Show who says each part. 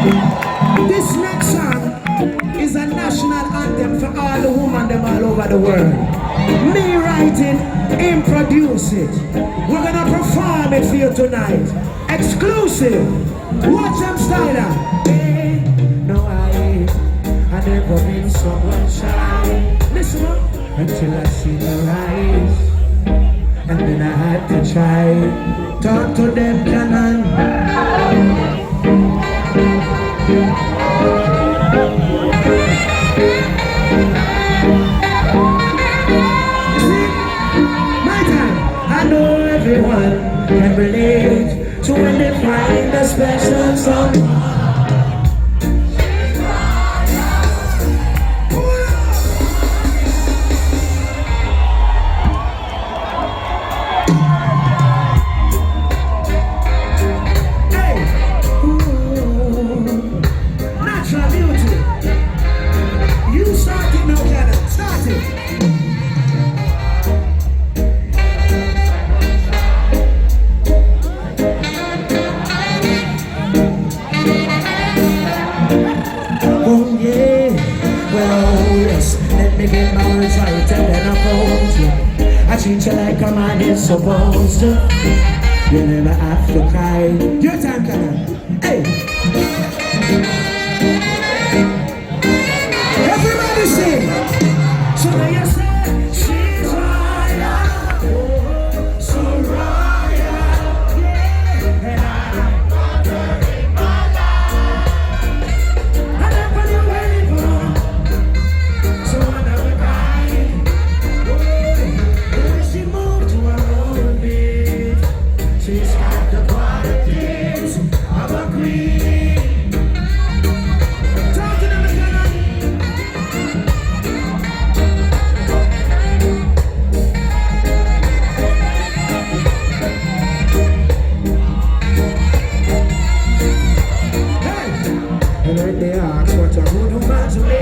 Speaker 1: This next song is a national anthem for all the women them all over the world. Me writing, him produce it. We're gonna perform it for you tonight. Exclusive. Watch them style out. Hey, no, I never been someone shy. Listen up. Until I see her eyes, and then I had to try. Talk to them, Canon. My time. I know everyone can relate to when they find a special someone. I treat you like a man is supposed to. You never have to cry. Your time, Canon. Hey! Everybody sing! So now you say, she's royal. Oh, so royal. Yeah. And I got her in my life. And I'm for you waiting for. So another guy. She moved to her own beat. She's got the qualities of a queen. Talk to them again. Hey! And when they ask what a good woman to me,